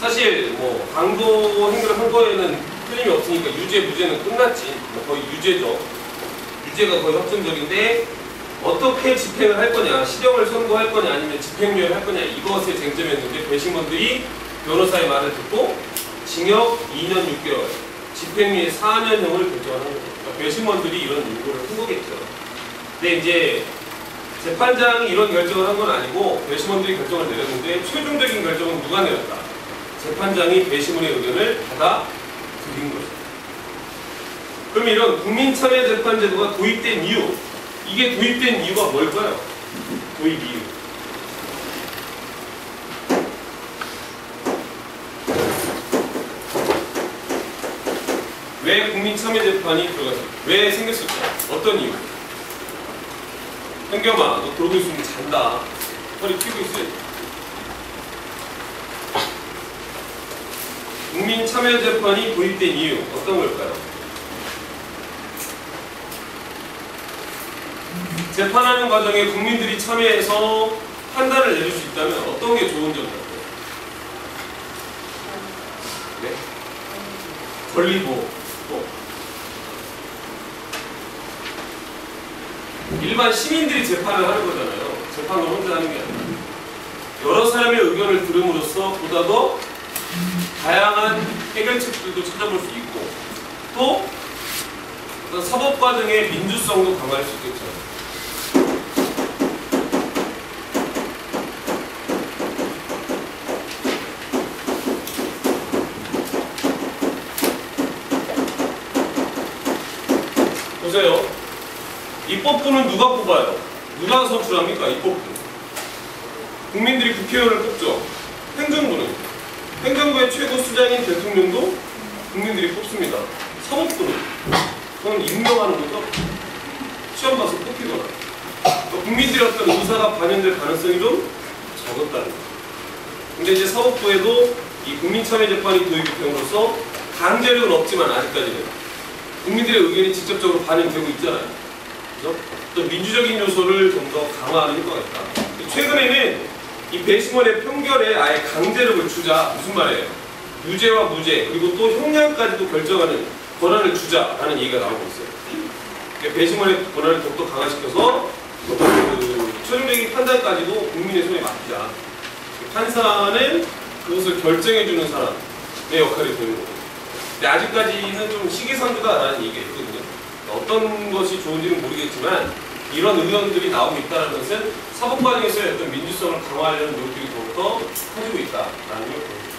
사실 뭐 강도 행위를 한 거에는 틀림이 없으니까 유죄, 무죄는 끝났지. 거의 유죄죠. 유죄가 거의 확정적인데 어떻게 집행을 할 거냐, 실형을 선고할 거냐 아니면 집행유예를 할 거냐 이것에 쟁점이었는데 배심원들이 변호사의 말을 듣고 징역 2년 6개월, 집행유예 4년형을 결정하는 거죠. 그러니까 배심원들이 이런 요구를 한 거겠죠. 근데 이제 재판장이 이런 결정을 한 건 아니고 배심원들이 결정을 내렸는데 최종적인 결정은 누가 내렸다? 재판장이 배심원의 의견을 받아들인 거죠. 그럼 이런 국민참여재판제도가 도입된 이유, 이게 도입된 이유가 뭘까요? 도입 이유. 왜 국민참여재판이 들어갔을까? 왜 생겼을까? 어떤 이유? 현겸아, 너 그러고 있으면 잔다. 허리 펴고 있어야지. 국민참여재판이 도입된 이유, 어떤 걸까요? 재판하는 과정에 국민들이 참여해서 판단을 내릴 수 있다면 어떤 게 좋은 점 같아요? 네? 권리보호. 또 일반 시민들이 재판을 하는 거잖아요. 재판을 혼자 하는 게 아니라 여러 사람의 의견을 들음으로써 보다 더 다양한 해결책들도 찾아볼 수 있고 또 어떤 사법 과정의 민주성도 강화할 수 있겠죠. 보세요. 입법부는 누가 뽑아요? 누가 선출합니까? 입법부. 국민들이 국회의원을 뽑죠. 행정부는? 행정부의 최고 수장인 대통령도 국민들이 뽑습니다. 사법부는? 그건 임명하는 거죠. 시험 봐서 뽑히거나. 국민들의 어떤 의사가 반영될 가능성이 좀 적었다는 거죠. 근데 이제 사법부에도 이 국민참여재판이 도입이 됨으로써 강제력은 없지만 아직까지는 국민들의 의견이 직접적으로 반영되고 있잖아요. 그죠? 또 민주적인 요소를 좀 더 강화하는 효과가 있다. 최근에는 이 배심원의 평결에 아예 강제력을 주자. 무슨 말이에요? 유죄와 무죄 그리고 또 형량까지도 결정하는 권한을 주자라는 얘기가 나오고 있어요. 그러니까 배심원의 권한을 더욱더 강화시켜서 그 최종적인 판단까지도 국민의 손에 맡기자. 판사는 그것을 결정해주는 사람의 역할이 되는 거고. 근데 아직까지는 좀 시기상조다라는 얘기가 있거든요. 어떤 것이 좋은지는 모르겠지만 이런 의견들이 나오고 있다는 것은 사법 과정에서의 어떤 민주성을 강화하려는 노력들이 더욱더 커지고 있다라는 걸 보여줍니다.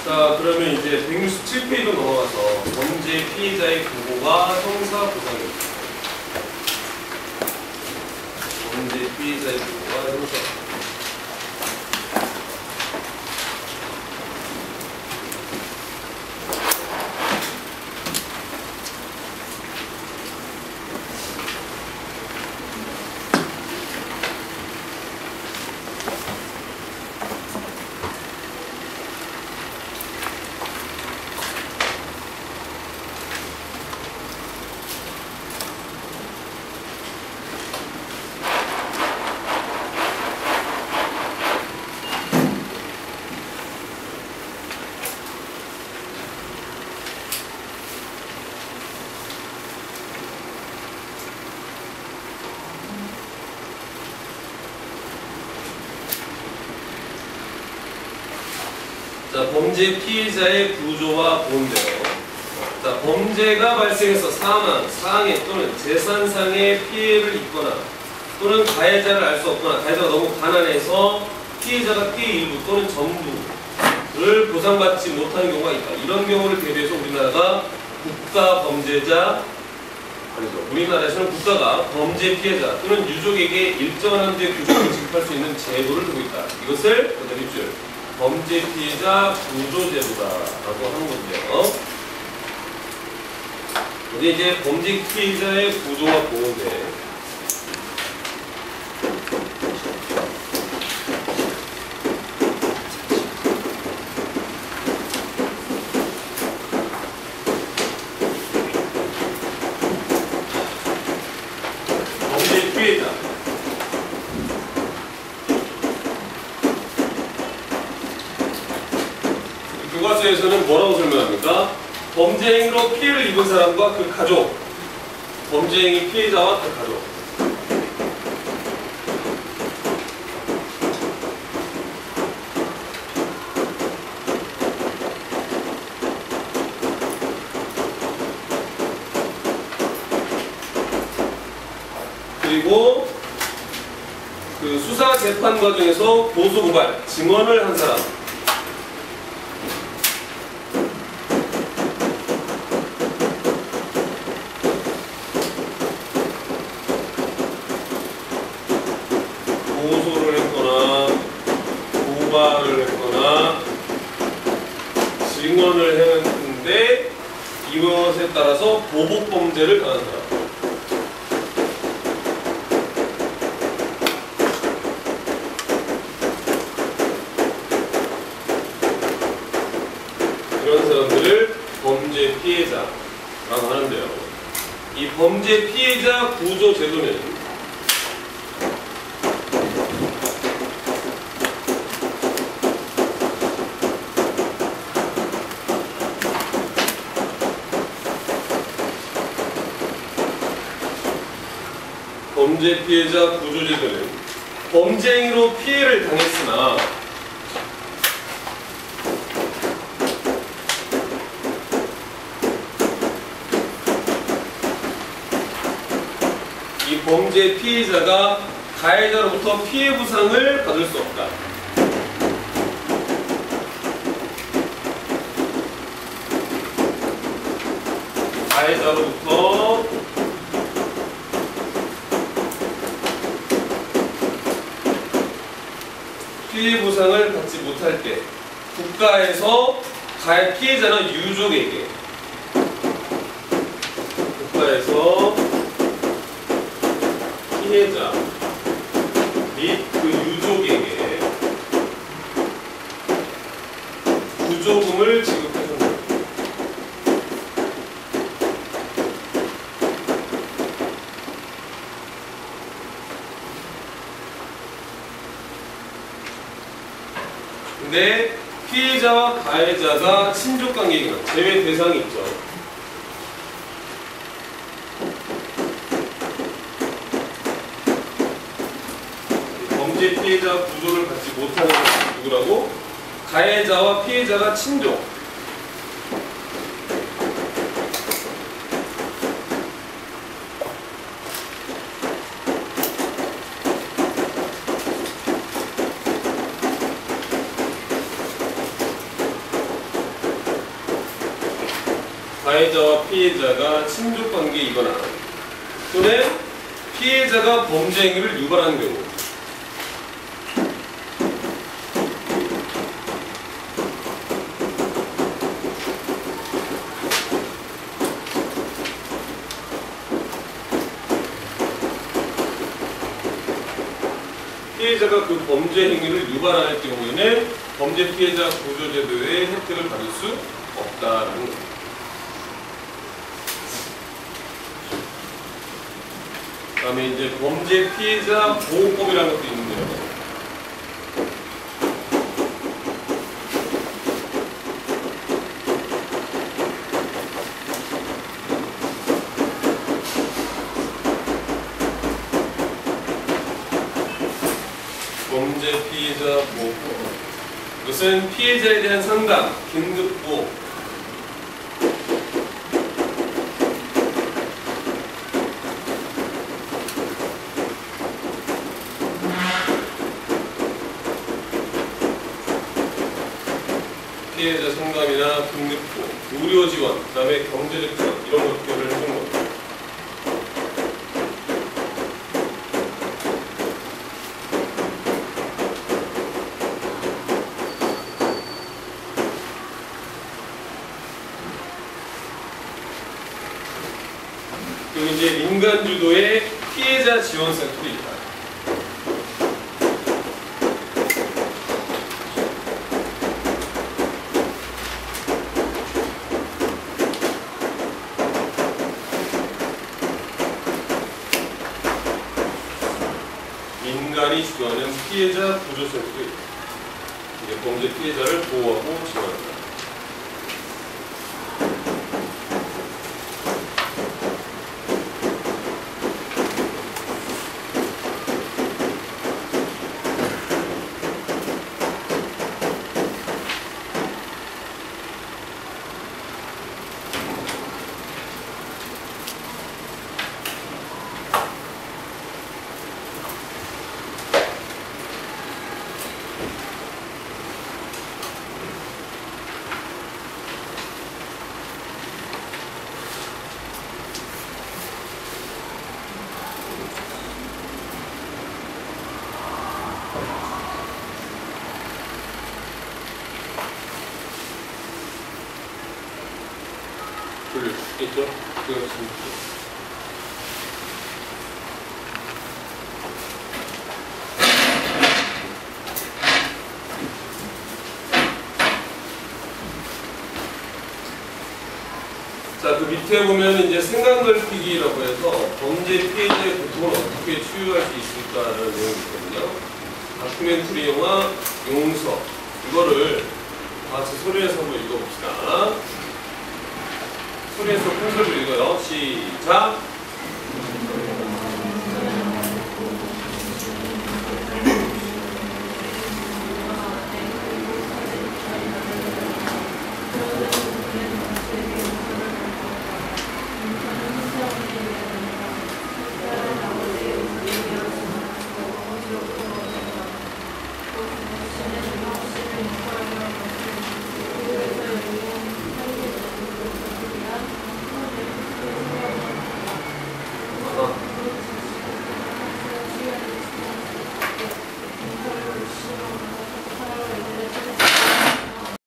자, 그러면 이제 167페이지로 넘어가서 범죄 피해자의 보호와 형사 보상입니다. 범죄 피해자의 보호와 형사. 자, 범죄 피해자의 구조와 보호인데요. 자, 범죄가 발생해서 사망, 상해 또는 재산상의 피해를 입거나 또는 가해자를 알 수 없거나 가해자가 너무 가난해서 피해자가 피해 일부 또는 전부를 보상받지 못하는 경우가 있다. 이런 경우를 대비해서 우리나라가 국가 범죄자 아니죠. 우리나라에서는 국가가 범죄 피해자 또는 유족에게 일정한 한도의 구조를 지급할 수 있는 제도를 두고 있다. 이것을 입줄 범죄 피해자 구조제도다라고 하는 건데요. 근데 이제 범죄 피해자의 구조와 보호인데 범죄 피해자 교과서에서는 뭐라고 설명합니까? 범죄 행위로 피해를 입은 사람과 그 가족, 범죄 행위 피해자와 그 가족. 그리고 그 수사 재판 과정에서 고소 고발, 증언을 한 사람. 고소를 했거나 고발을 했거나 증언을 했는데 이것에 따라서 보복 범죄를 당한 사람. 이런 사람들을 범죄 피해자라고 하는데요. 이 범죄 피해자 구조 제도는 범죄 피해자 구조 제도는 범죄 행위로 피해를 당했으나 이 범죄 피해자가 가해자로부터 피해 보상을 받을 수 없다. 가해자로부터 피해 보상을 받지 못할 때 국가에서 가해 피해자나 유족에게 국가에서 피해자 및 그 유족에게 구조금을 지급해준다. 근데 피해자와 가해자가 친족관계이거나 제외 대상이 있죠. 범죄 피해자 구조를 받지 못하는 것이 누구라고? 가해자와 피해자가 친족. 가해자와 피해자가 친족관계이거나 또는 피해자가 범죄 행위를 유발하는 경우 피해자가 그 범죄 행위를 유발할 경우에는 범죄 피해자 구조제도의 혜택을 받을 수 없다라는 겁니다. 다음에 이제 범죄 피해자 보호법이라는 것도 있는데요. 범죄 피해자 보호법. 이것은 피해자에 대한 상담, 긴급보호, 피해자 상담이나 긴급보호, 의료 지원, 그 다음에 경제적 지원 이런 것들을 해주는 겁니다. 그리고 이제 민간주도의 피해자 지원센터도 있다. 민간이 주도하는 피해자 구조센터도 있다. 이제 범죄 피해자를 보호하고 지원한다. 돌릴 수 있겠죠? 그렇습니다. 자, 그 밑에 보면 이제 생각 넓히기라고 해서 범죄 피해자의 고통을 어떻게 치유할 수 있을까라는 내용이 있거든요. 다큐멘터리 영화 용서, 이거를 다 같이 소리내서 한번 읽어봅시다. 소리내서 큰 소리로 읽어요. 시작.